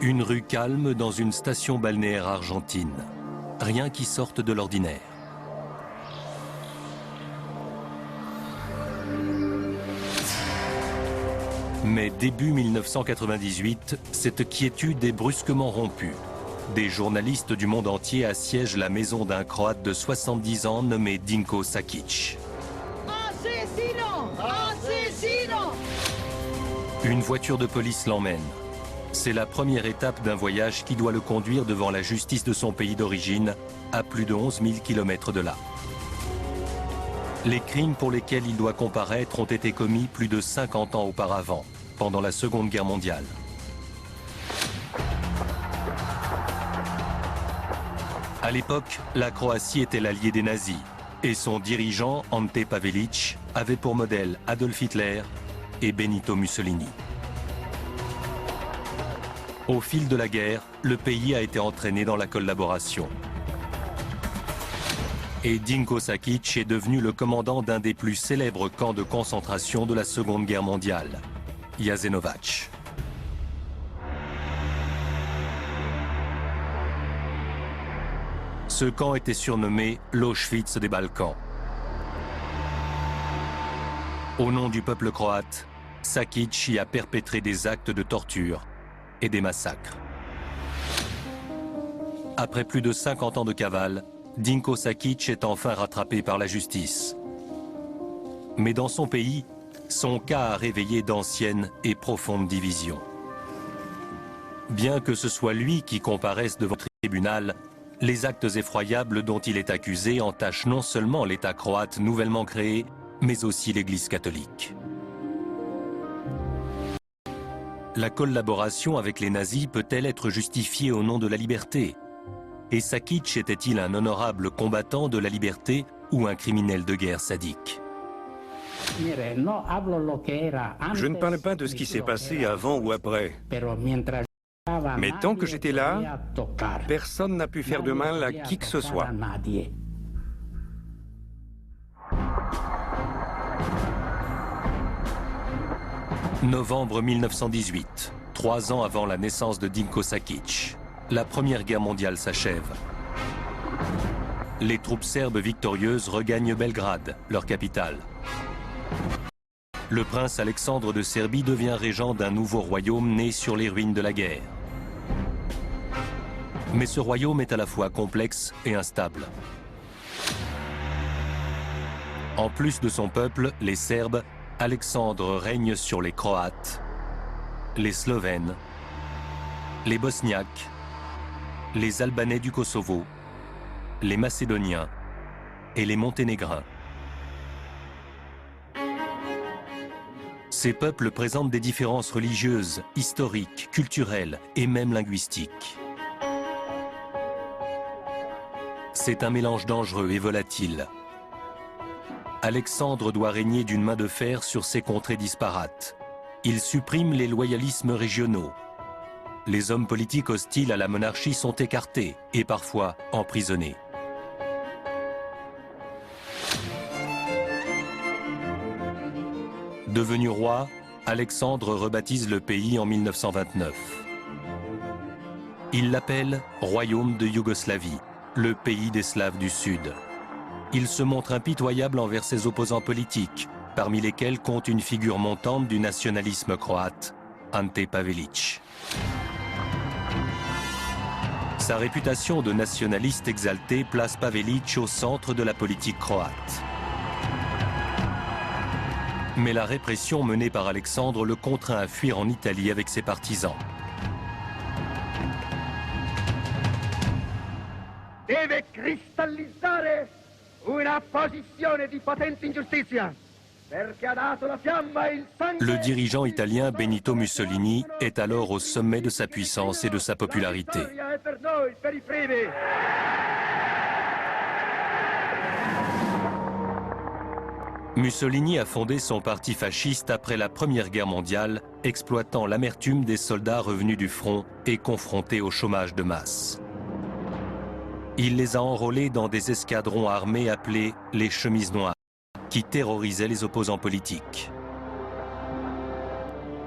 Une rue calme dans une station balnéaire argentine. Rien qui sorte de l'ordinaire. Mais début 1998, cette quiétude est brusquement rompue. Des journalistes du monde entier assiègent la maison d'un Croate de 70 ans nommé Dinko Sakic. Assassino! Assassino! Une voiture de police l'emmène. C'est la première étape d'un voyage qui doit le conduire devant la justice de son pays d'origine, à plus de 11 000 km de là. Les crimes pour lesquels il doit comparaître ont été commis plus de 50 ans auparavant, pendant la Seconde Guerre mondiale. À l'époque, la Croatie était l'allié des nazis, et son dirigeant, Ante Pavelić, avait pour modèle Adolf Hitler et Benito Mussolini. Au fil de la guerre, le pays a été entraîné dans la collaboration. Et Dinko Sakic est devenu le commandant d'un des plus célèbres camps de concentration de la Seconde Guerre mondiale, Jasenovac. Ce camp était surnommé l'Auschwitz des Balkans. Au nom du peuple croate, Sakic y a perpétré des actes de torture et des massacres. Après plus de 50 ans de cavale, Dinko Sakic est enfin rattrapé par la justice. Mais dans son pays, son cas a réveillé d'anciennes et profondes divisions. Bien que ce soit lui qui comparaisse devant le tribunal, les actes effroyables dont il est accusé entachent non seulement l'État croate nouvellement créé, mais aussi l'Église catholique. La collaboration avec les nazis peut-elle être justifiée au nom de la liberté? Et Sakic était-il un honorable combattant de la liberté ou un criminel de guerre sadique? Je ne parle pas de ce qui s'est passé avant ou après. Mais tant que j'étais là, personne n'a pu faire de mal à qui que ce soit. Novembre 1918, 3 ans avant la naissance de Dinko Sakic. La Première Guerre mondiale s'achève. Les troupes serbes victorieuses regagnent Belgrade, leur capitale. Le prince Alexandre de Serbie devient régent d'un nouveau royaume né sur les ruines de la guerre. Mais ce royaume est à la fois complexe et instable. En plus de son peuple, les Serbes, Alexandre règne sur les Croates, les Slovènes, les Bosniaques, les Albanais du Kosovo, les Macédoniens et les Monténégrins. Ces peuples présentent des différences religieuses, historiques, culturelles et même linguistiques. C'est un mélange dangereux et volatile. Alexandre doit régner d'une main de fer sur ces contrées disparates. Il supprime les loyalismes régionaux. Les hommes politiques hostiles à la monarchie sont écartés et parfois emprisonnés. Devenu roi, Alexandre rebaptise le pays en 1929. Il l'appelle Royaume de Yougoslavie, le pays des Slaves du Sud. Il se montre impitoyable envers ses opposants politiques, parmi lesquels compte une figure montante du nationalisme croate, Ante Pavelić. Sa réputation de nationaliste exalté place Pavelić au centre de la politique croate. Mais la répression menée par Alexandre le contraint à fuir en Italie avec ses partisans. Deve cristallizzare una posizione di potente ingiustizia, perché ha dato la fiamma e il sangue. Le dirigeant italien Benito Mussolini est alors au sommet de sa puissance et de sa popularité. Mussolini a fondé son parti fasciste après la Première Guerre mondiale, exploitant l'amertume des soldats revenus du front et confrontés au chômage de masse. Il les a enrôlés dans des escadrons armés appelés les chemises noires, qui terrorisaient les opposants politiques.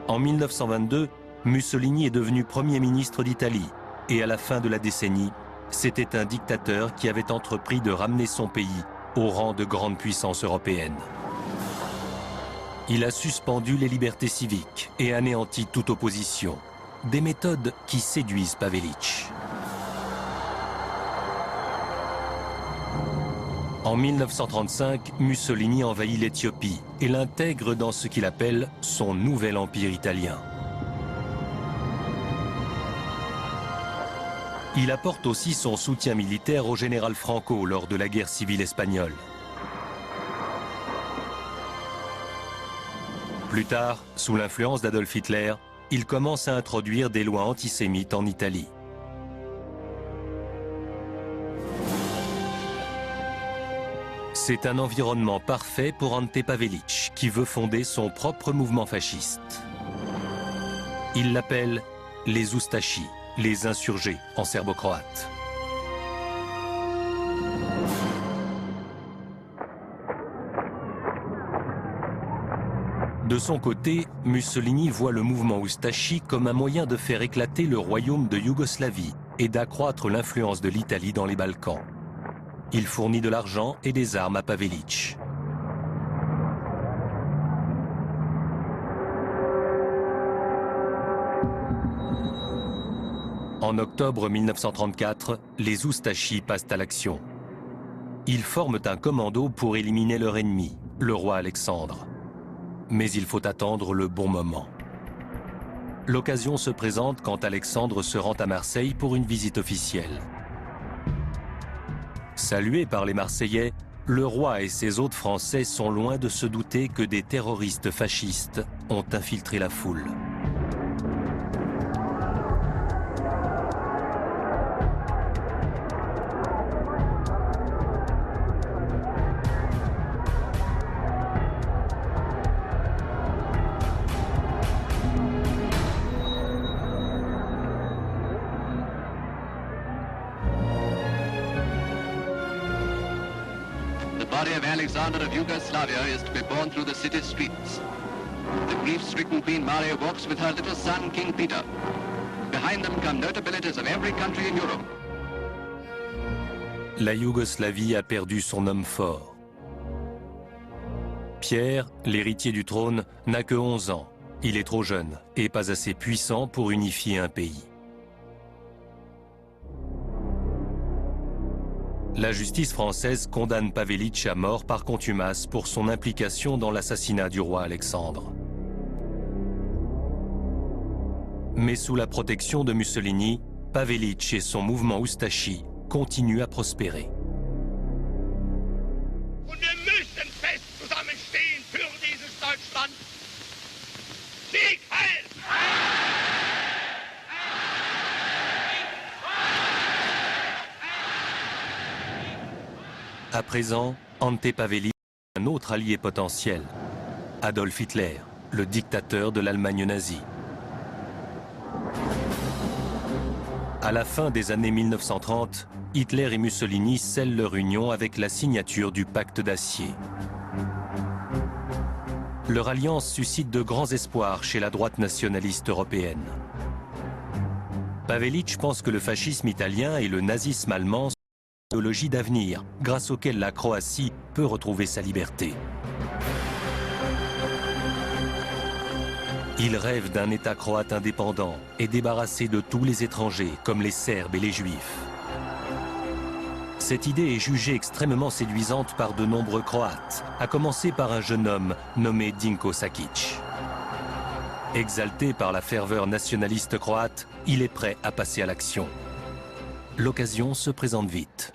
En 1922, Mussolini est devenu Premier ministre d'Italie et à la fin de la décennie, c'était un dictateur qui avait entrepris de ramener son pays au rang de grande puissance européenne. Il a suspendu les libertés civiques et anéanti toute opposition, des méthodes qui séduisent Pavelić. En 1935, Mussolini envahit l'Éthiopie et l'intègre dans ce qu'il appelle son nouvel empire italien. Il apporte aussi son soutien militaire au général Franco lors de la guerre civile espagnole. Plus tard, sous l'influence d'Adolf Hitler, il commence à introduire des lois antisémites en Italie. C'est un environnement parfait pour Ante Pavelić, qui veut fonder son propre mouvement fasciste. Il l'appelle les Ustashi, les insurgés en serbo-croate. De son côté, Mussolini voit le mouvement Ustashi comme un moyen de faire éclater le royaume de Yougoslavie et d'accroître l'influence de l'Italie dans les Balkans. Il fournit de l'argent et des armes à Pavelić. En octobre 1934, les Ustashi passent à l'action. Ils forment un commando pour éliminer leur ennemi, le roi Alexandre. Mais il faut attendre le bon moment. L'occasion se présente quand Alexandre se rend à Marseille pour une visite officielle. Salué par les Marseillais, le roi et ses hôtes français sont loin de se douter que des terroristes fascistes ont infiltré la foule. The body of Alexander of Yugoslavia is to be borne through the city streets. The grief-stricken Queen Maria walks with her little son, King Peter. Behind them come notabilities of every country in Europe. La Yougoslavie a perdu son homme fort. Pierre, l'héritier du trône, n'a que 11 ans. Il est trop jeune et pas assez puissant pour unifier un pays. La justice française condamne Pavelić à mort par contumace pour son implication dans l'assassinat du roi Alexandre. Mais sous la protection de Mussolini, Pavelić et son mouvement Ustashi continuent à prospérer. Und wir müssen fest zusammenstehen für dieses Deutschland. Sieg heil! À présent, Ante Pavelić a un autre allié potentiel, Adolf Hitler, le dictateur de l'Allemagne nazie. À la fin des années 1930, Hitler et Mussolini scellent leur union avec la signature du pacte d'acier. Leur alliance suscite de grands espoirs chez la droite nationaliste européenne. Pavelić pense que le fascisme italien et le nazisme allemand sont une idéologie d'avenir, grâce auquel la Croatie peut retrouver sa liberté. Il rêve d'un État croate indépendant et débarrassé de tous les étrangers, comme les Serbes et les Juifs. Cette idée est jugée extrêmement séduisante par de nombreux Croates, à commencer par un jeune homme nommé Dinko Sakic. Exalté par la ferveur nationaliste croate, il est prêt à passer à l'action. L'occasion se présente vite.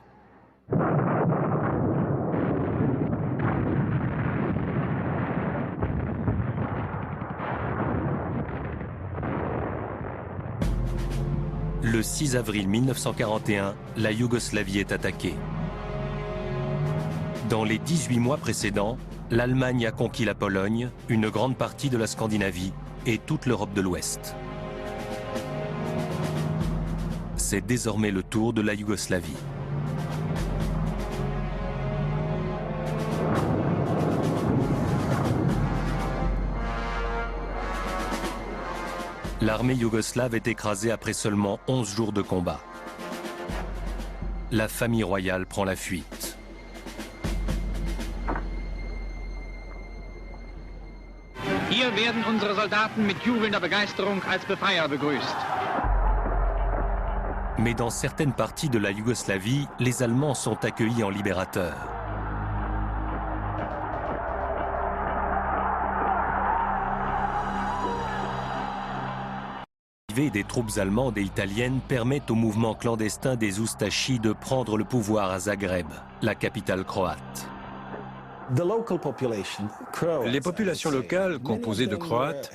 Le 6 avril 1941, la Yougoslavie est attaquée. Dans les 18 mois précédents, l'Allemagne a conquis la Pologne, une grande partie de la Scandinavie et toute l'Europe de l'Ouest. C'est désormais le tour de la Yougoslavie. L'armée yougoslave est écrasée après seulement 11 jours de combat. La famille royale prend la fuite. Hier werden unsere Soldaten mit jubelnder Begeisterung als Befreier begrüßt. Mais dans certaines parties de la Yougoslavie, les Allemands sont accueillis en libérateurs. L'arrivée des troupes allemandes et italiennes permettent au mouvement clandestin des Ustashi de prendre le pouvoir à Zagreb, la capitale croate. Les populations locales, composées de Croates,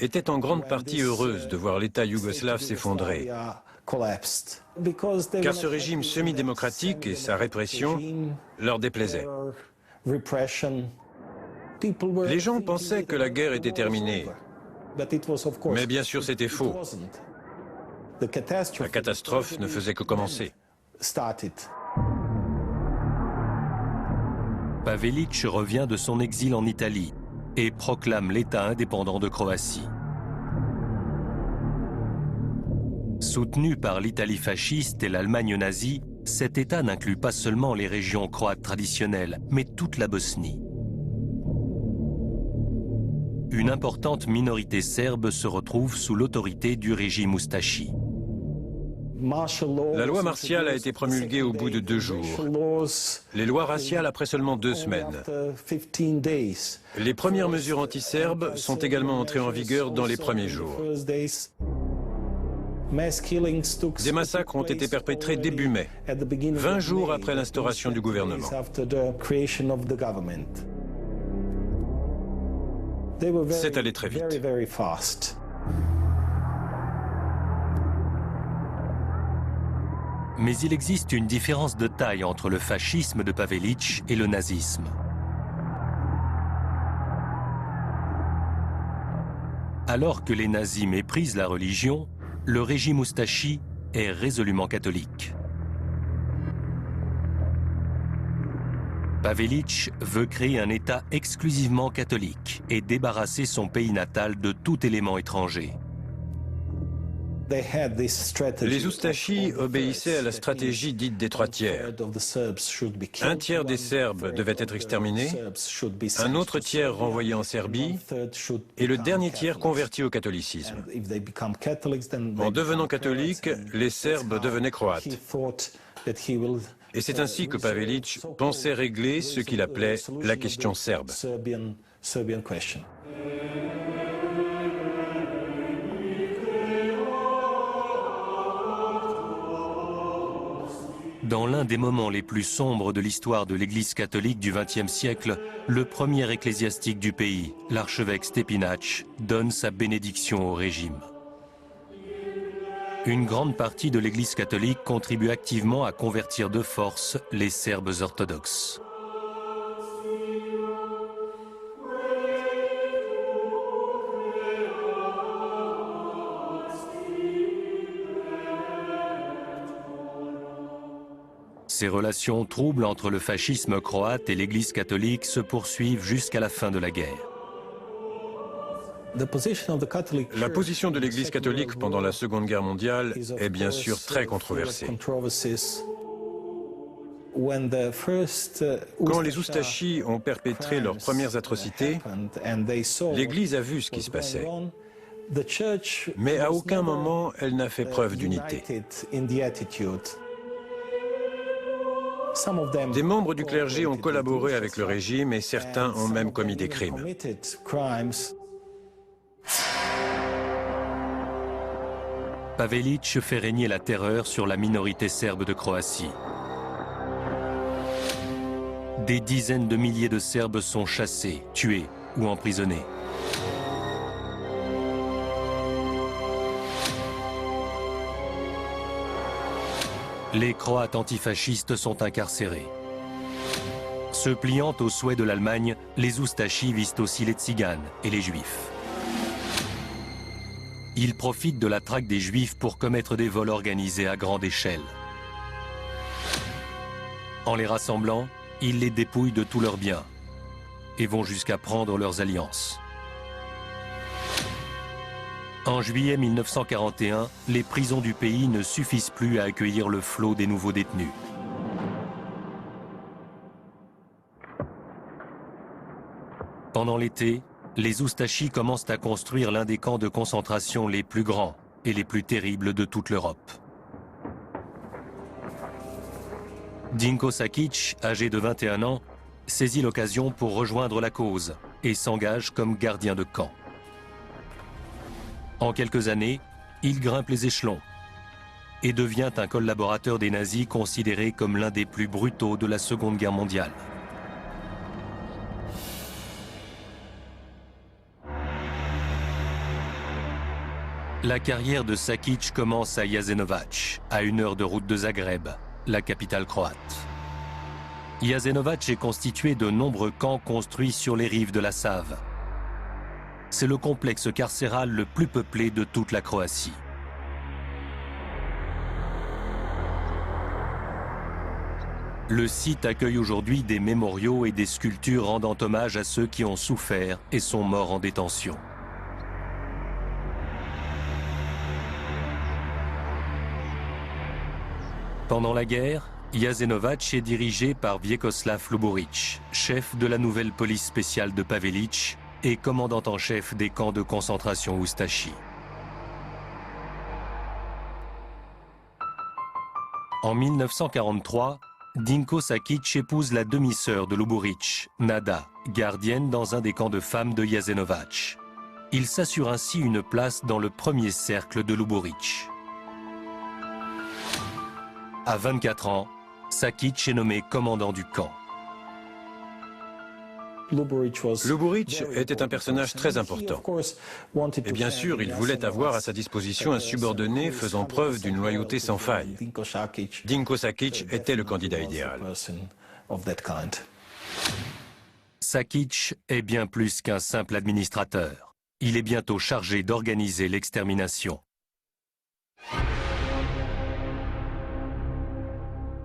étaient en grande partie heureuses de voir l'État yougoslave s'effondrer. Car ce régime semi-démocratique et sa répression leur déplaisaient. Les gens pensaient que la guerre était terminée. Mais bien sûr, c'était faux. La catastrophe ne faisait que commencer. Pavelić revient de son exil en Italie et proclame l'État indépendant de Croatie. Soutenu par l'Italie fasciste et l'Allemagne nazie, cet État n'inclut pas seulement les régions croates traditionnelles, mais toute la Bosnie. Une importante minorité serbe se retrouve sous l'autorité du régime Ustashi. La loi martiale a été promulguée au bout de 2 jours. Les lois raciales après seulement 2 semaines. Les premières mesures anti-serbes sont également entrées en vigueur dans les premiers jours. Des massacres ont été perpétrés début mai, 20 jours après l'instauration du gouvernement. C'est allé très vite. Mais il existe une différence de taille entre le fascisme de Pavelić et le nazisme. Alors que les nazis méprisent la religion, le régime Ustashi est résolument catholique. Pavelić veut créer un État exclusivement catholique et débarrasser son pays natal de tout élément étranger. Les Ustashi obéissaient à la stratégie dite des 3 tiers. Un tiers des Serbes devait être exterminé, un autre tiers renvoyé en Serbie et le dernier tiers converti au catholicisme. En devenant catholiques, les Serbes devenaient croates. Et c'est ainsi que Pavelić pensait régler ce qu'il appelait la question serbe. Dans l'un des moments les plus sombres de l'histoire de l'Église catholique du XXe siècle, le premier ecclésiastique du pays, l'archevêque Stepinac, donne sa bénédiction au régime. Une grande partie de l'Église catholique contribue activement à convertir de force les Serbes orthodoxes. Ces relations troubles entre le fascisme croate et l'Église catholique se poursuivent jusqu'à la fin de la guerre. La position de l'Église catholique pendant la Seconde Guerre mondiale est bien sûr très controversée. Quand les Ustashi ont perpétré leurs premières atrocités, l'Église a vu ce qui se passait. Mais à aucun moment elle n'a fait preuve d'unité. Des membres du clergé ont collaboré avec le régime et certains ont même commis des crimes. Pavelić fait régner la terreur sur la minorité serbe de Croatie. Des dizaines de milliers de Serbes sont chassés, tués ou emprisonnés. Les Croates antifascistes sont incarcérés. Se pliant aux souhaits de l'Allemagne, les Ustashi visent aussi les Tziganes et les Juifs. Ils profitent de la traque des Juifs pour commettre des vols organisés à grande échelle. En les rassemblant, ils les dépouillent de tous leurs biens et vont jusqu'à prendre leurs alliances. En juillet 1941, les prisons du pays ne suffisent plus à accueillir le flot des nouveaux détenus. Pendant l'été, les Oustachis commencent à construire l'un des camps de concentration les plus grands et les plus terribles de toute l'Europe. Dinko Sakic, âgé de 21 ans, saisit l'occasion pour rejoindre la cause et s'engage comme gardien de camp. En quelques années, il grimpe les échelons et devient un collaborateur des nazis considéré comme l'un des plus brutaux de la Seconde Guerre mondiale. La carrière de Sakic commence à Jasenovac, à 1 heure de route de Zagreb, la capitale croate. Jasenovac est constitué de nombreux camps construits sur les rives de la Save. C'est le complexe carcéral le plus peuplé de toute la Croatie. Le site accueille aujourd'hui des mémoriaux et des sculptures rendant hommage à ceux qui ont souffert et sont morts en détention. Pendant la guerre, Jasenovac est dirigé par Vjekoslav Luburić, chef de la nouvelle police spéciale de Pavelić et commandant en chef des camps de concentration Oustachi. En 1943, Dinko Sakic épouse la demi-sœur de Luburić, Nada, gardienne dans un des camps de femmes de Jasenovac. Il s'assure ainsi une place dans le premier cercle de Luburić. À 24 ans, Sakic est nommé commandant du camp. Luburić était un personnage très important. Et bien sûr, il voulait avoir à sa disposition un subordonné faisant preuve d'une loyauté sans faille. Dinko Sakic était le candidat idéal. Sakic est bien plus qu'un simple administrateur. Il est bientôt chargé d'organiser l'extermination.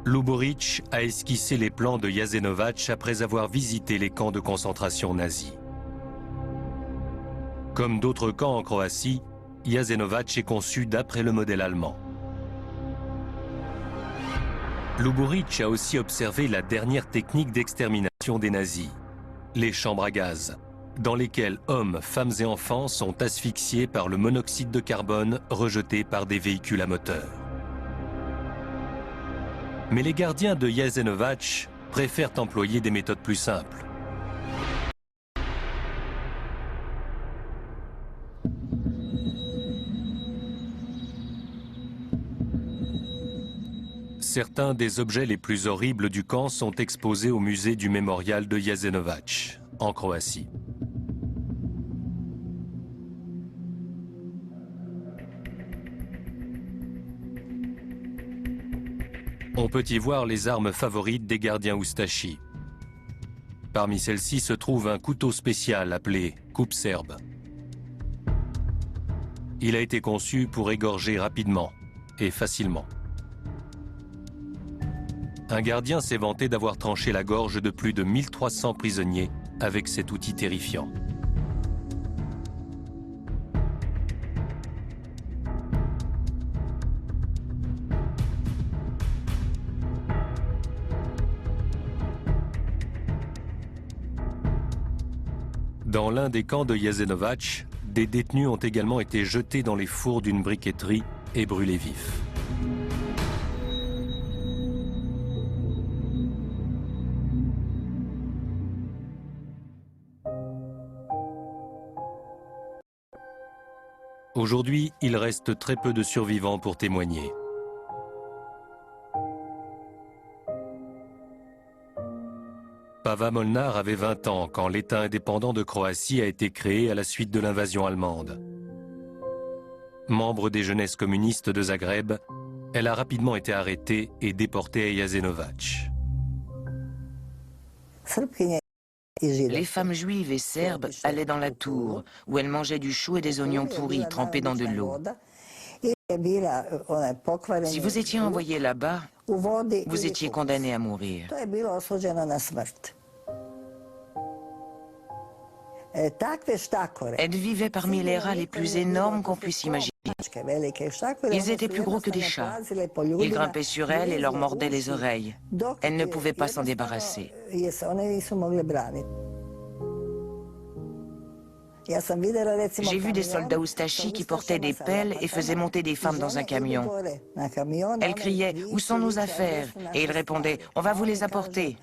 Luburić a esquissé les plans de Jasenovac après avoir visité les camps de concentration nazis. Comme d'autres camps en Croatie, Jasenovac est conçu d'après le modèle allemand. Luburić a aussi observé la dernière technique d'extermination des nazis, les chambres à gaz, dans lesquelles hommes, femmes et enfants sont asphyxiés par le monoxyde de carbone rejeté par des véhicules à moteur. Mais les gardiens de Jasenovac préfèrent employer des méthodes plus simples. Certains des objets les plus horribles du camp sont exposés au musée du mémorial de Jasenovac, en Croatie. On peut y voir les armes favorites des gardiens Oustachi. Parmi celles-ci se trouve un couteau spécial appelé coupe serbe. Il a été conçu pour égorger rapidement et facilement. Un gardien s'est vanté d'avoir tranché la gorge de plus de 1300 prisonniers avec cet outil terrifiant. Dans l'un des camps de Jasenovac, des détenus ont également été jetés dans les fours d'une briqueterie et brûlés vifs. Aujourd'hui, il reste très peu de survivants pour témoigner. Pava Molnar avait 20 ans quand l'État indépendant de Croatie a été créé à la suite de l'invasion allemande. Membre des jeunesses communistes de Zagreb, elle a rapidement été arrêtée et déportée à Jasenovac. Les femmes juives et serbes allaient dans la tour, où elles mangeaient du chou et des oignons pourris trempés dans de l'eau. Si vous étiez envoyé là-bas, vous étiez condamné à mourir. Elles vivaient parmi les rats les plus énormes qu'on puisse imaginer. Ils étaient plus gros que des chats. Ils grimpaient sur elles et leur mordaient les oreilles. Elles ne pouvaient pas s'en débarrasser. J'ai vu des soldats Oustachi qui portaient des pelles et faisaient monter des femmes dans un camion. Elles criaient « Où sont nos affaires ?» Et ils répondaient « On va vous les apporter ».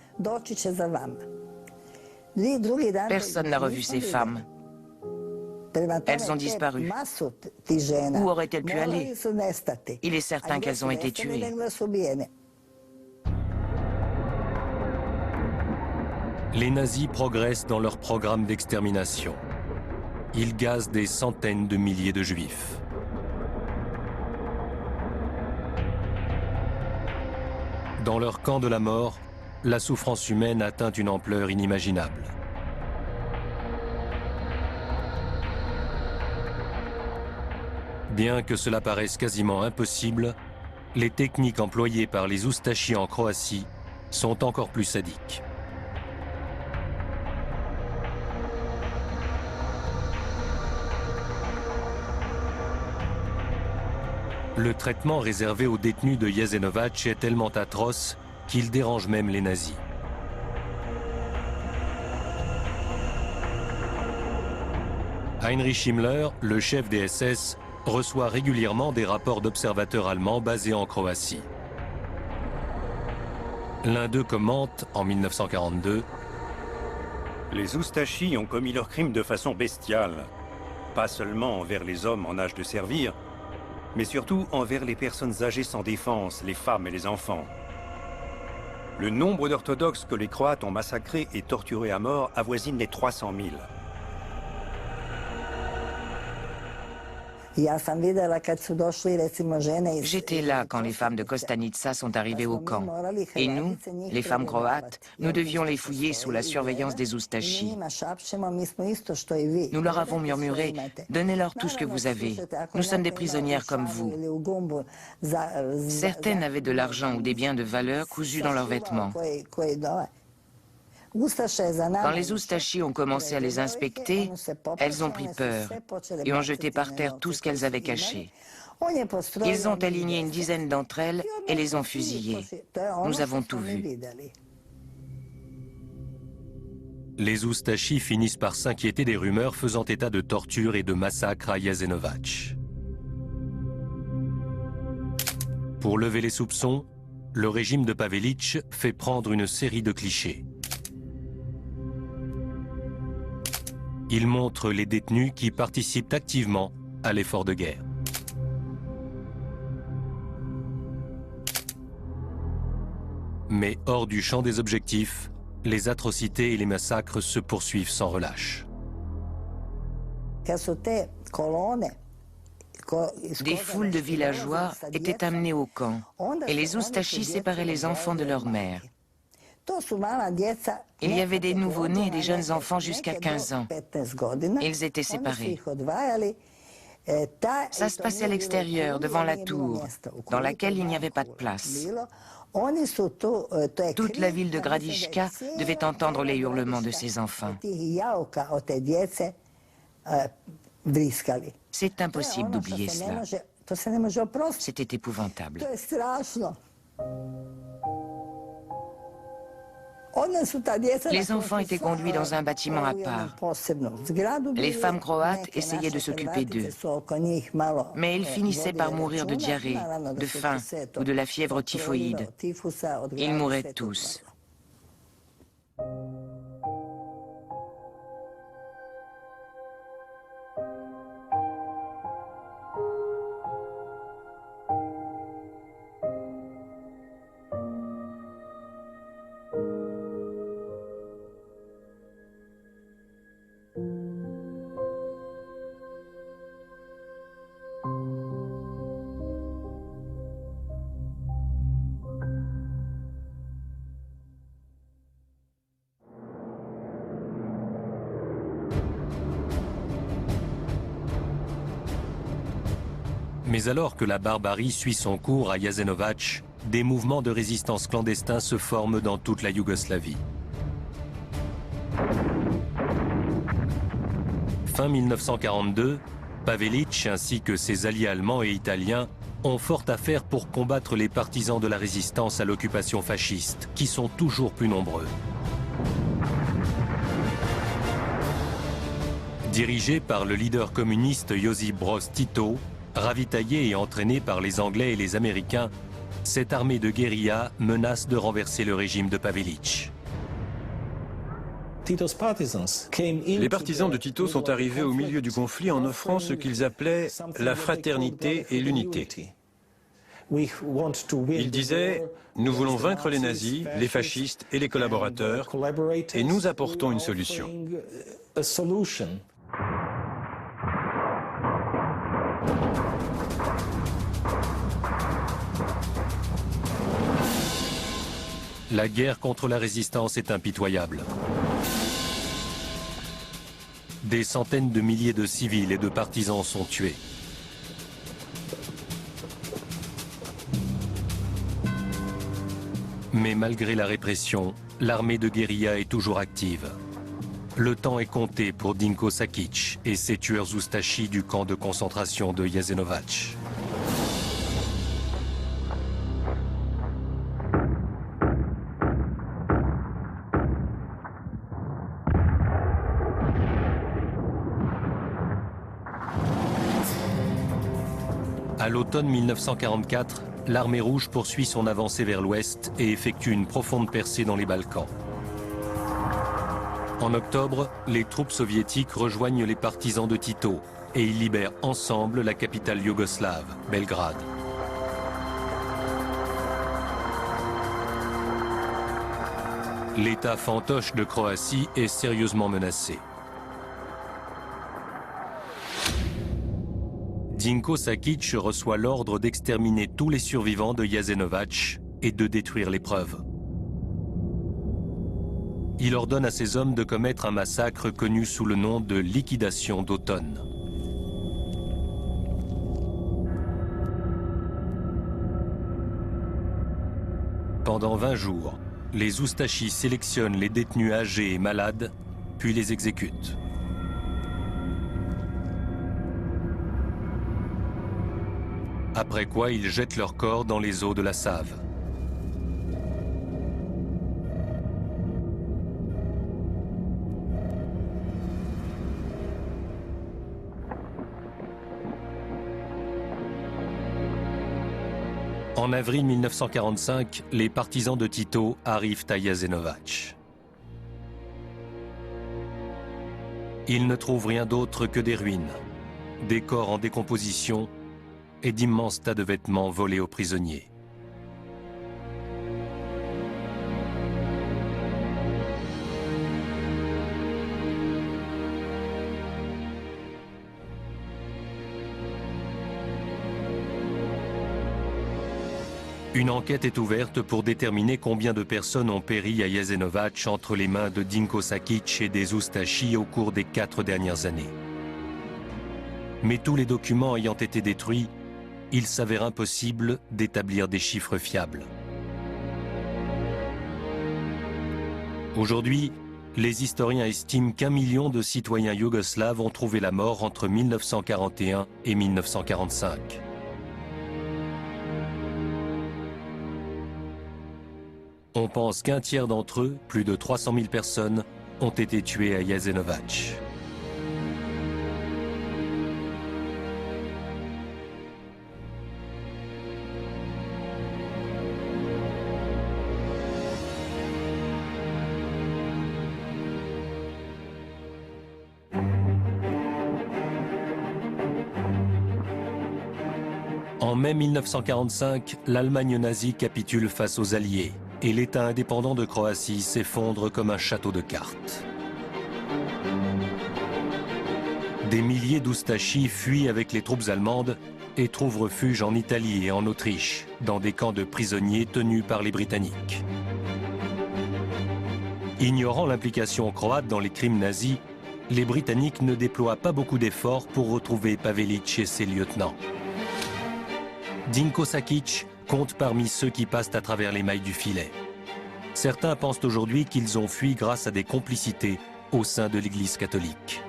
Personne n'a revu ces femmes. Elles ont disparu. Où auraient-elles pu aller? Il est certain qu'elles ont été tuées. Les nazis progressent dans leur programme d'extermination. Ils gazent des centaines de milliers de juifs. Dans leur camp de la mort, la souffrance humaine atteint une ampleur inimaginable. Bien que cela paraisse quasiment impossible, les techniques employées par les Oustachi en Croatie sont encore plus sadiques. Le traitement réservé aux détenus de Jasenovac est tellement atroce qu'il dérange même les nazis. Heinrich Himmler, le chef des SS, reçoit régulièrement des rapports d'observateurs allemands basés en Croatie. L'un d'eux commente, en 1942, « Les Oustachi ont commis leurs crimes de façon bestiale, pas seulement envers les hommes en âge de servir, mais surtout envers les personnes âgées sans défense, les femmes et les enfants. Le nombre d'orthodoxes que les Croates ont massacrés et torturés à mort avoisine les 300 000. J'étais là quand les femmes de Kostanica sont arrivées au camp. Et nous, les femmes croates, nous devions les fouiller sous la surveillance des Oustachi. Nous leur avons murmuré « Donnez-leur tout ce que vous avez. Nous sommes des prisonnières comme vous. » Certaines avaient de l'argent ou des biens de valeur cousus dans leurs vêtements. Quand les Oustachi ont commencé à les inspecter, elles ont pris peur et ont jeté par terre tout ce qu'elles avaient caché. Ils ont aligné une dizaine d'entre elles et les ont fusillées. Nous avons tout vu. les Oustachi finissent par s'inquiéter des rumeurs faisant état de tortures et de massacres à Jasenovac. Pour lever les soupçons, le régime de Pavelić fait prendre une série de clichés. Il montre les détenus qui participent activement à l'effort de guerre. Mais hors du champ des objectifs, les atrocités et les massacres se poursuivent sans relâche. Des foules de villageois étaient amenés au camp et les Oustachi séparaient les enfants de leur mère. Il y avait des nouveau-nés et des jeunes enfants jusqu'à 15 ans. Ils étaient séparés. Ça se passait à l'extérieur, devant la tour, dans laquelle il n'y avait pas de place. Toute la ville de Gradiška devait entendre les hurlements de ces enfants. C'est impossible d'oublier cela. C'était épouvantable. Les enfants étaient conduits dans un bâtiment à part. Les femmes croates essayaient de s'occuper d'eux. Mais ils finissaient par mourir de diarrhée, de faim ou de la fièvre typhoïde. Ils mouraient tous. Mais alors que la barbarie suit son cours à Jasenovac, des mouvements de résistance clandestins se forment dans toute la Yougoslavie. fin 1942, Pavelić ainsi que ses alliés allemands et italiens ont fort à faire pour combattre les partisans de la résistance à l'occupation fasciste, qui sont toujours plus nombreux. Dirigé par le leader communiste Josip Broz Tito, ravitaillé et entraîné par les Anglais et les Américains, cette armée de guérilla menace de renverser le régime de Pavelić. Les partisans de Tito sont arrivés au milieu du conflit en offrant ce qu'ils appelaient la fraternité et l'unité. Ils disaient « Nous voulons vaincre les nazis, les fascistes et les collaborateurs, et nous apportons une solution ». La guerre contre la résistance est impitoyable. Des centaines de milliers de civils et de partisans sont tués. Mais malgré la répression, l'armée de guérilla est toujours active. Le temps est compté pour Dinko Sakic et ses tueurs Ustashi du camp de concentration de Jasenovac. À l'automne 1944, l'armée rouge poursuit son avancée vers l'ouest et effectue une profonde percée dans les Balkans. En octobre, les troupes soviétiques rejoignent les partisans de Tito et ils libèrent ensemble la capitale yougoslave, Belgrade. L'État fantoche de Croatie est sérieusement menacé. Dinko Sakic reçoit l'ordre d'exterminer tous les survivants de Jasenovac et de détruire les preuves. Il ordonne à ses hommes de commettre un massacre connu sous le nom de liquidation d'automne. Pendant 20 jours, les Oustachis sélectionnent les détenus âgés et malades, puis les exécutent. Après quoi, ils jettent leurs corps dans les eaux de la Save. En avril 1945, les partisans de Tito arrivent à Jasenovac. Ils ne trouvent rien d'autre que des ruines, des corps en décomposition et d'immenses tas de vêtements volés aux prisonniers. Une enquête est ouverte pour déterminer combien de personnes ont péri à Jasenovac entre les mains de Dinko Sakic et des Oustachis au cours des 4 dernières années. Mais tous les documents ayant été détruits, il s'avère impossible d'établir des chiffres fiables. Aujourd'hui, les historiens estiment qu'1 million de citoyens yougoslaves ont trouvé la mort entre 1941 et 1945. On pense qu'un tiers d'entre eux, plus de 300 000 personnes, ont été tuées à Jasenovac. En mai 1945, l'Allemagne nazie capitule face aux Alliés et l'État indépendant de Croatie s'effondre comme un château de cartes. Des milliers d'Oustachis fuient avec les troupes allemandes et trouvent refuge en Italie et en Autriche, dans des camps de prisonniers tenus par les Britanniques. Ignorant l'implication croate dans les crimes nazis, les Britanniques ne déploient pas beaucoup d'efforts pour retrouver Pavelić et ses lieutenants. Dinko Sakic compte parmi ceux qui passent à travers les mailles du filet. Certains pensent aujourd'hui qu'ils ont fui grâce à des complicités au sein de l'Église catholique.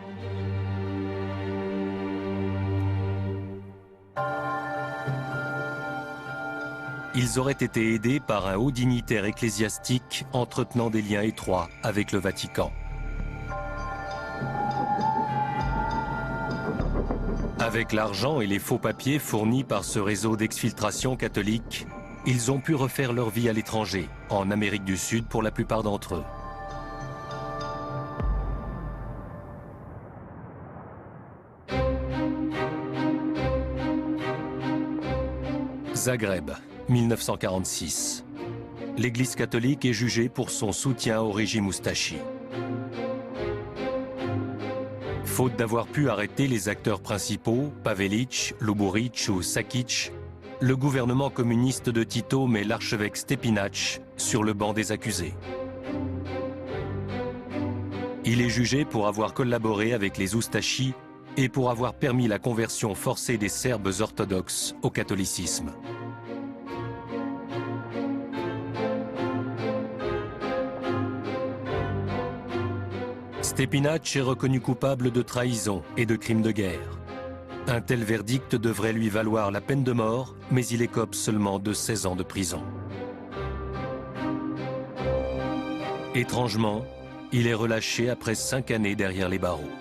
ils auraient été aidés par un haut dignitaire ecclésiastique entretenant des liens étroits avec le Vatican. Avec l'argent et les faux papiers fournis par ce réseau d'exfiltration catholique, ils ont pu refaire leur vie à l'étranger, en Amérique du Sud pour la plupart d'entre eux. Zagreb, 1946. L'Église catholique est jugée pour son soutien au régime Ustashi. Faute d'avoir pu arrêter les acteurs principaux, Pavelić, Luburić ou Sakić, le gouvernement communiste de Tito met l'archevêque Stepinac sur le banc des accusés. Il est jugé pour avoir collaboré avec les Ustashi et pour avoir permis la conversion forcée des Serbes orthodoxes au catholicisme. Stepinac est reconnu coupable de trahison et de crimes de guerre. Un tel verdict devrait lui valoir la peine de mort, mais il écope seulement de 16 ans de prison. Étrangement, il est relâché après 5 années derrière les barreaux.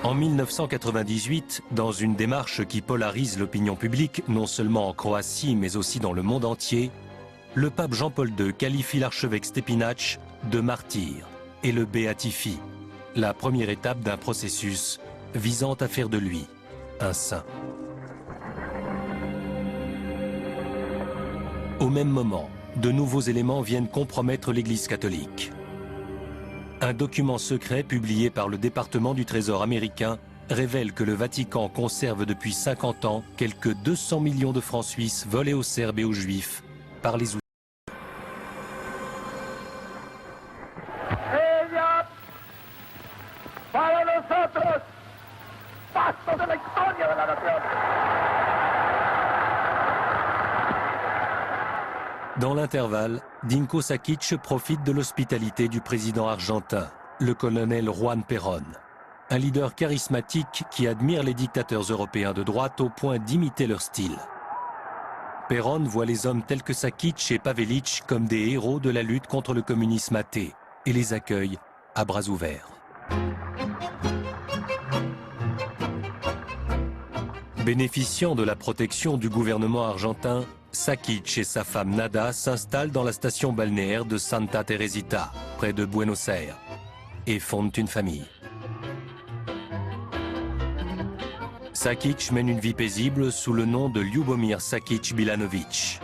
En 1998, dans une démarche qui polarise l'opinion publique, non seulement en Croatie mais aussi dans le monde entier, le pape Jean-Paul II qualifie l'archevêque Stepinac de martyr et le béatifie, la première étape d'un processus visant à faire de lui un saint. Au même moment, de nouveaux éléments viennent compromettre l'Église catholique. Un document secret publié par le département du Trésor américain révèle que le Vatican conserve depuis 50 ans quelques 200 millions de francs suisses volés aux Serbes et aux Juifs par les Dans l'intervalle, Dinko Sakić profite de l'hospitalité du président argentin, le colonel Juan Perón, un leader charismatique qui admire les dictateurs européens de droite au point d'imiter leur style. Perón voit les hommes tels que Sakić et Pavelić comme des héros de la lutte contre le communisme athée et les accueille à bras ouverts. Bénéficiant de la protection du gouvernement argentin, Sakić et sa femme Nada s'installent dans la station balnéaire de Santa Teresita, près de Buenos Aires, et fondent une famille. Sakić mène une vie paisible sous le nom de Ljubomir Sakić Bilanović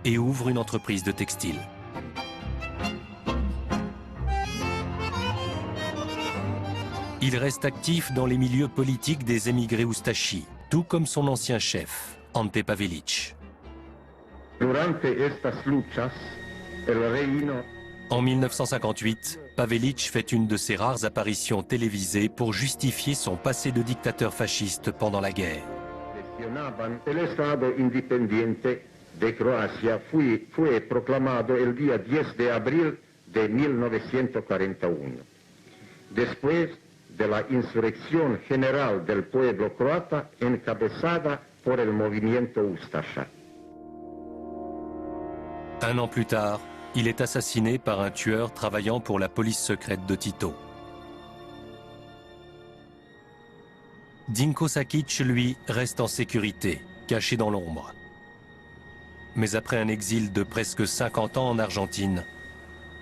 et ouvre une entreprise de textile. Il reste actif dans les milieux politiques des émigrés Ustashi, tout comme son ancien chef, Ante Pavelić. En 1958, Pavelić fait une de ses rares apparitions télévisées pour justifier son passé de dictateur fasciste pendant la guerre. El Estado independiente de Croacia fue proclamado el día 10 de abril de 1941. Después de la insurrección general del pueblo croata encabezada por el movimiento Ustasha. Un an plus tard, il est assassiné par un tueur travaillant pour la police secrète de Tito. Dinko Sakić, lui, reste en sécurité, caché dans l'ombre. Mais après un exil de presque 50 ans en Argentine,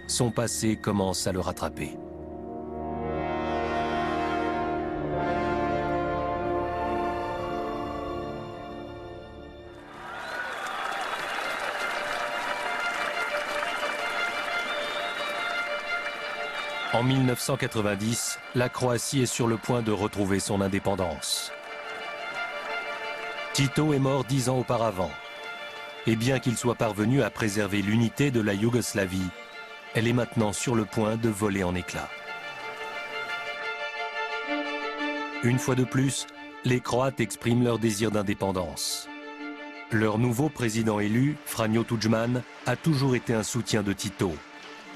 son passé commence à le rattraper. En 1990, la Croatie est sur le point de retrouver son indépendance. Tito est mort 10 ans auparavant. Et bien qu'il soit parvenu à préserver l'unité de la Yougoslavie, elle est maintenant sur le point de voler en éclats. Une fois de plus, les Croates expriment leur désir d'indépendance. Leur nouveau président élu, Franjo Tudjman, a toujours été un soutien de Tito.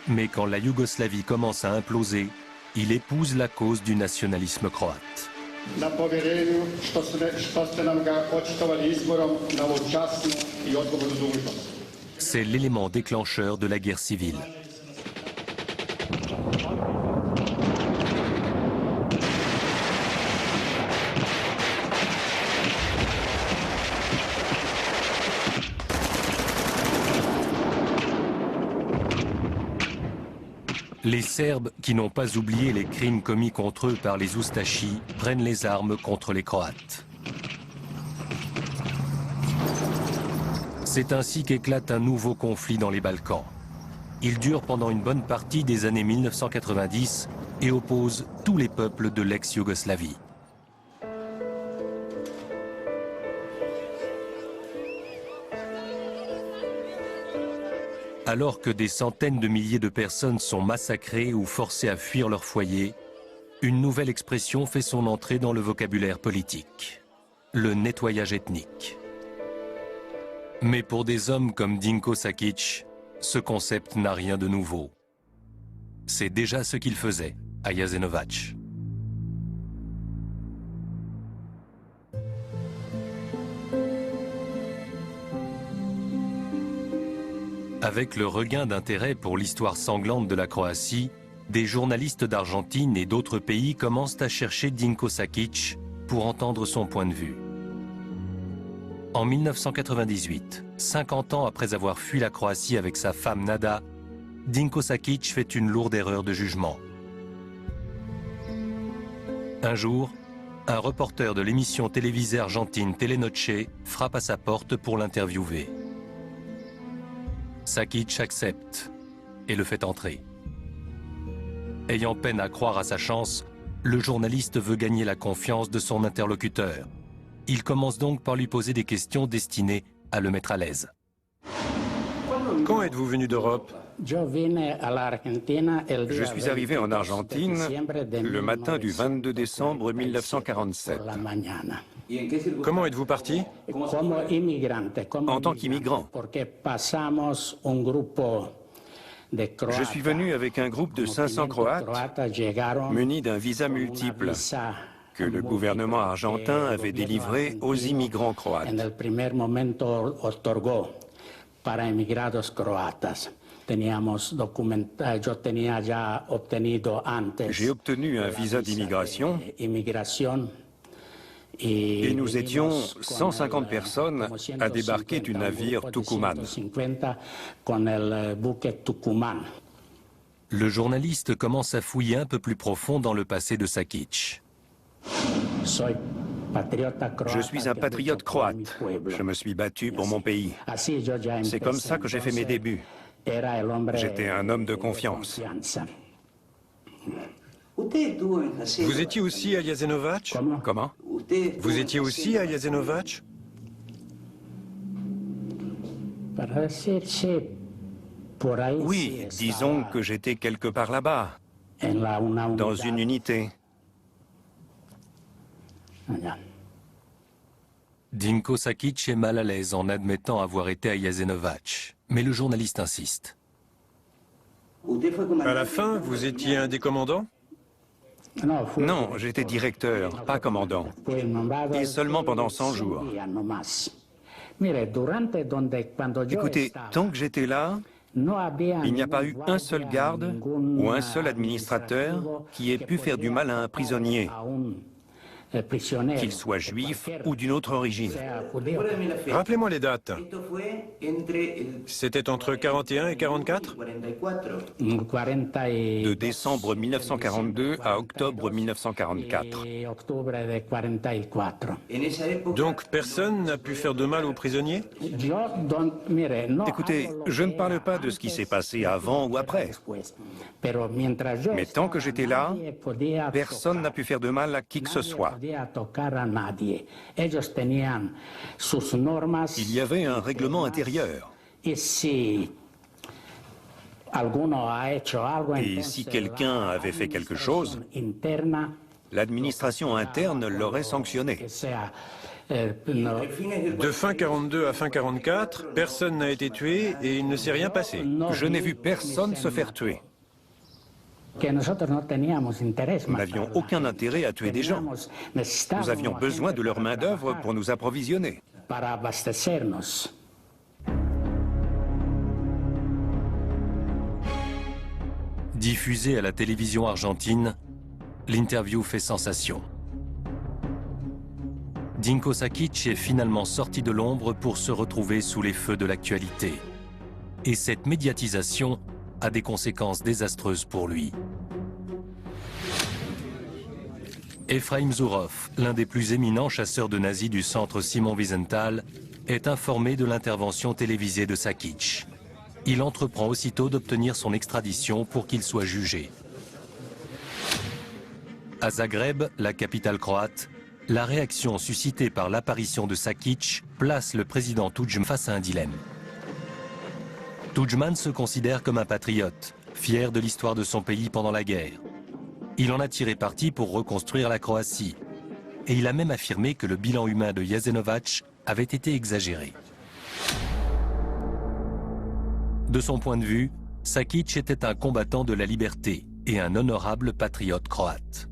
Mais quand la Yougoslavie commence à imploser, il épouse la cause du nationalisme croate. na poverenju što ste nam ga očitovali izborom na ovu časnu I odgovornu dužnost. C'est l'élément déclencheur de la guerre civile. Les Serbes, qui n'ont pas oublié les crimes commis contre eux par les Oustachis, prennent les armes contre les Croates. C'est ainsi qu'éclate un nouveau conflit dans les Balkans. Il dure pendant une bonne partie des années 1990 et oppose tous les peuples de l'ex-Yougoslavie. Alors que des centaines de milliers de personnes sont massacrées ou forcées à fuir leur foyer, une nouvelle expression fait son entrée dans le vocabulaire politique, le nettoyage ethnique. Mais pour des hommes comme Dinko Sakic, ce concept n'a rien de nouveau. C'est déjà ce qu'il faisait à Jasenovac. Avec le regain d'intérêt pour l'histoire sanglante de la Croatie, des journalistes d'Argentine et d'autres pays commencent à chercher Dinko Sakic pour entendre son point de vue. En 1998, 50 ans après avoir fui la Croatie avec sa femme Nada, Dinko Sakic fait une lourde erreur de jugement. Un jour, un reporter de l'émission télévisée argentine Telenoche frappe à sa porte pour l'interviewer. Sakic accepte et le fait entrer. Ayant peine à croire à sa chance, le journaliste veut gagner la confiance de son interlocuteur. Il commence donc par lui poser des questions destinées à le mettre à l'aise. Quand êtes-vous venu d'Europe? Je suis arrivé en Argentine le matin du 22 décembre 1947. Comment êtes-vous parti? En tant qu'immigrant. Je suis venu avec un groupe de 500 Croates munis d'un visa multiple que le gouvernement argentin avait délivré aux immigrants croates. J'ai obtenu un visa d'immigration et nous étions 150 personnes à débarquer du navire Tucumán. Le journaliste commence à fouiller un peu plus profond dans le passé de Sakic. Je suis un patriote croate. Je me suis battu pour mon pays. C'est comme ça que j'ai fait mes débuts. J'étais un homme de confiance. Vous étiez aussi à Jasenovac? Comment? Vous étiez aussi à Jasenovac? Oui, disons que j'étais quelque part là-bas, dans une unité. Dinko Sakic est mal à l'aise en admettant avoir été à Jasenovac, mais le journaliste insiste. À la fin, vous étiez un des commandants? Non, j'étais directeur, pas commandant. Et seulement pendant 100 jours. Écoutez, tant que j'étais là, il n'y a pas eu un seul garde ou un seul administrateur qui ait pu faire du mal à un prisonnier, qu'il soit juif ou d'une autre origine. Rappelez-moi les dates. C'était entre 41 et 44? De décembre 1942 à octobre 1944. Donc personne n'a pu faire de mal aux prisonniers? Écoutez, je ne parle pas de ce qui s'est passé avant ou après. Mais tant que j'étais là, personne n'a pu faire de mal à qui que ce soit. Il y avait un règlement intérieur. Et si quelqu'un avait fait quelque chose, l'administration interne l'aurait sanctionné. De fin 42 à fin 44, personne n'a été tué et il ne s'est rien passé. Je n'ai vu personne se faire tuer. Nous n'avions aucun intérêt à tuer des gens. Nous avions besoin de leur main-d'œuvre pour nous approvisionner. Diffusé à la télévision argentine, l'interview fait sensation. Dinko Sakic est finalement sorti de l'ombre pour se retrouver sous les feux de l'actualité. Et cette médiatisation a des conséquences désastreuses pour lui. Efraim Zourov, l'un des plus éminents chasseurs de nazis du centre Simon Wiesenthal, est informé de l'intervention télévisée de Sakic. Il entreprend aussitôt d'obtenir son extradition pour qu'il soit jugé. À Zagreb, la capitale croate, la réaction suscitée par l'apparition de Sakic place le président Tudjman face à un dilemme. Tudjman se considère comme un patriote, fier de l'histoire de son pays pendant la guerre. Il en a tiré parti pour reconstruire la Croatie. Et il a même affirmé que le bilan humain de Jasenovac avait été exagéré. De son point de vue, Sakic était un combattant de la liberté et un honorable patriote croate.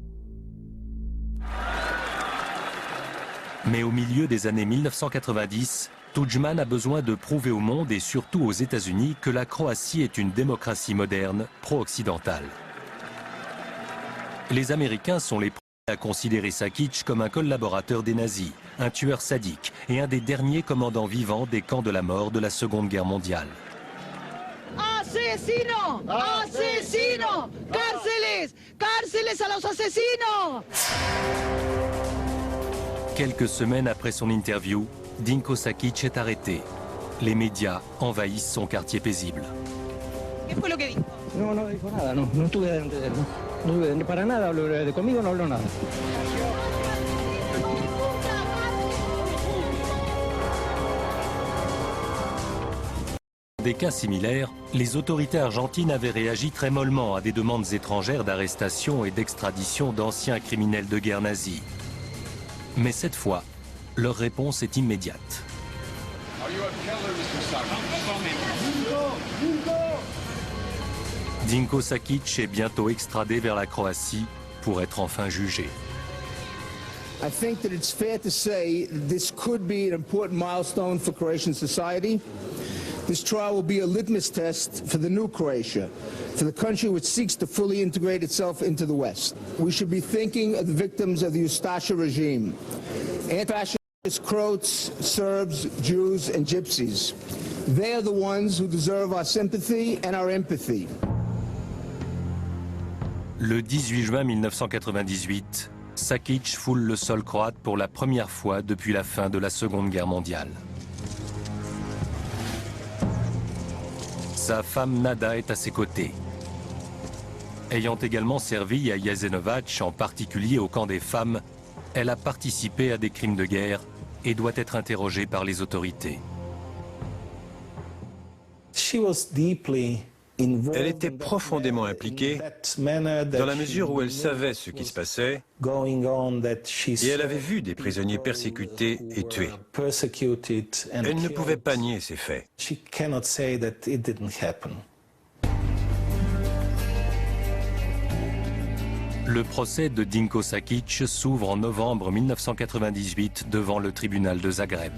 Mais au milieu des années 1990, Tudjman a besoin de prouver au monde et surtout aux États-Unis que la Croatie est une démocratie moderne, pro-occidentale. Les Américains sont les premiers à considérer Sakic comme un collaborateur des nazis, un tueur sadique et un des derniers commandants vivants des camps de la mort de la Seconde Guerre mondiale. ¡Asesino! ¡Asesino! ¡Cárceles! ¡Cárceles a los asesinos! Quelques semaines après son interview, Dinko Sakic est arrêté. Les médias envahissent son quartier paisible. ¿Qué fue lo que dijo? No, no dijo nada, no estuve delante de él. No, para nada, conmigo no habló nada. Des cas similaires, les autorités argentines avaient réagi très mollement à des demandes étrangères d'arrestation et d'extradition d'anciens criminels de guerre nazis. Mais cette fois, leur réponse est immédiate. Dinko Sakic est bientôt extradé vers la Croatie pour être enfin jugé. I think that it's fair to say that this could be an important milestone for Croatian society. This trial will be a litmus test for the new Croatia, for the country which seeks to fully integrate itself into the West. We should be thinking of the victims of the Ustaša regime, anti-fascist Croats, Serbs, Jews, and Gypsies. They are the ones who deserve our sympathy and our empathy. Le 18 juin 1998, Sakic foule le sol croate pour la première fois depuis la fin de la Seconde Guerre mondiale. Sa femme Nada est à ses côtés. Ayant également servi à Jasenovac, en particulier au camp des femmes, elle a participé à des crimes de guerre et doit être interrogée par les autorités. Elle était profondément impliquée dans la mesure où elle savait ce qui se passait et elle avait vu des prisonniers persécutés et tués. Elle ne pouvait pas nier ces faits. Le procès de Dinko Sakic s'ouvre en novembre 1998 devant le tribunal de Zagreb.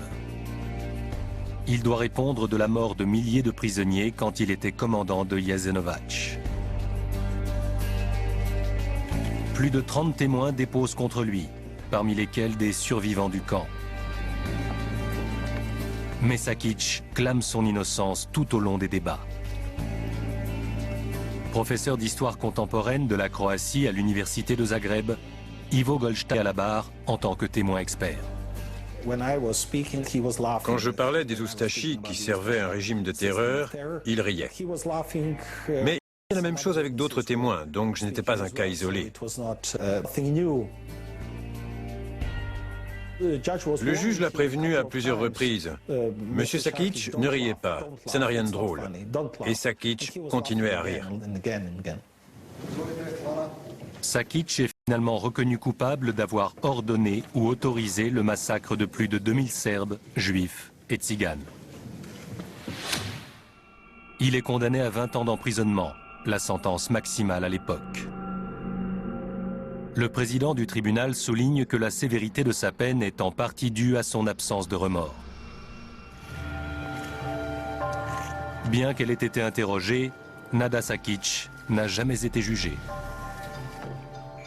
Il doit répondre de la mort de milliers de prisonniers quand il était commandant de Jasenovac. Plus de 30 témoins déposent contre lui, parmi lesquels des survivants du camp. Mais Sakic clame son innocence tout au long des débats. Professeur d'histoire contemporaine de la Croatie à l'université de Zagreb, Ivo Goldstein à la barre en tant que témoin expert. Quand je parlais des Ustashi qui servaient un régime de terreur, il riait. Mais il y a la même chose avec d'autres témoins, donc je n'étais pas un cas isolé. Le juge l'a prévenu à plusieurs reprises. Monsieur Sakic, ne riez pas, ça n'a rien de drôle. Et Sakic continuait à rire. Sakic est finalement reconnu coupable d'avoir ordonné ou autorisé le massacre de plus de 2000 Serbes, Juifs et Tziganes. Il est condamné à 20 ans d'emprisonnement, la sentence maximale à l'époque. Le président du tribunal souligne que la sévérité de sa peine est en partie due à son absence de remords. Bien qu'elle ait été interrogée, Nada Sakic n'a jamais été jugée.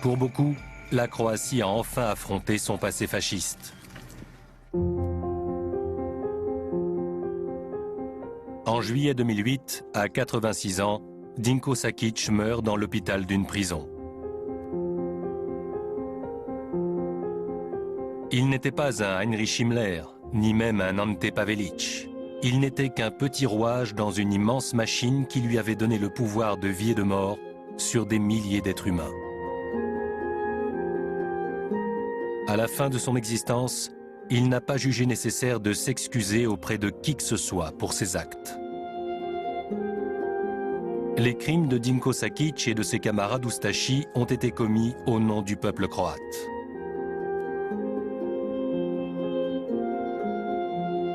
Pour beaucoup, la Croatie a enfin affronté son passé fasciste. En juillet 2008, à 86 ans, Dinko Sakic meurt dans l'hôpital d'une prison. Il n'était pas un Heinrich Himmler, ni même un Ante Pavelic. Il n'était qu'un petit rouage dans une immense machine qui lui avait donné le pouvoir de vie et de mort sur des milliers d'êtres humains. À la fin de son existence, il n'a pas jugé nécessaire de s'excuser auprès de qui que ce soit pour ses actes. Les crimes de Dinko Sakic et de ses camarades Ustashi ont été commis au nom du peuple croate.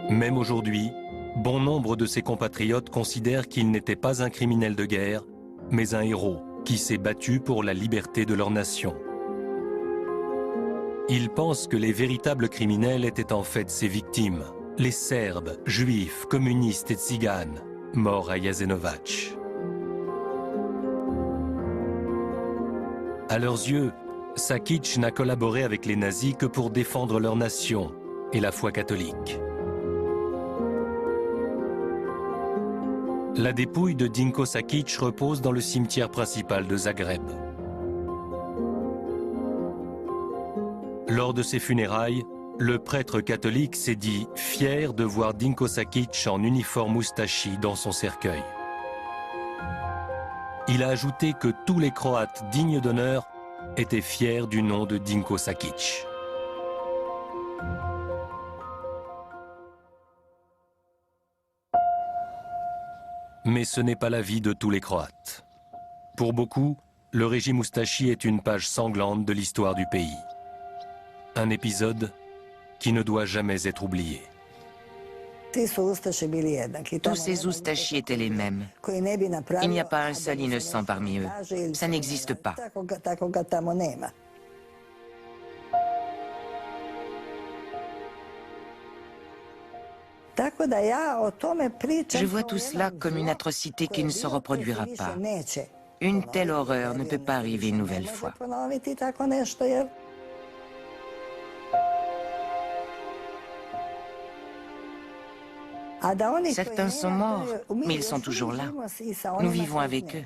Même aujourd'hui, bon nombre de ses compatriotes considèrent qu'il n'était pas un criminel de guerre, mais un héros qui s'est battu pour la liberté de leur nation. Ils pensent que les véritables criminels étaient en fait ses victimes, les Serbes, Juifs, communistes et Tziganes, morts à Jasenovac. À leurs yeux, Sakic n'a collaboré avec les nazis que pour défendre leur nation et la foi catholique. La dépouille de Dinko Sakic repose dans le cimetière principal de Zagreb. Lors de ses funérailles, le prêtre catholique s'est dit fier de voir Dinko Sakic en uniforme Ustashi dans son cercueil. Il a ajouté que tous les Croates dignes d'honneur étaient fiers du nom de Dinko Sakic. Mais ce n'est pas l'avis de tous les Croates. Pour beaucoup, le régime Ustashi est une page sanglante de l'histoire du pays. Un épisode qui ne doit jamais être oublié. Tous ces Ustashi étaient les mêmes. Il n'y a pas un seul innocent parmi eux. Ça n'existe pas. Je vois tout cela comme une atrocité qui ne se reproduira pas. Une telle horreur ne peut pas arriver une nouvelle fois. Certains sont morts, mais ils sont toujours là. Nous vivons avec eux.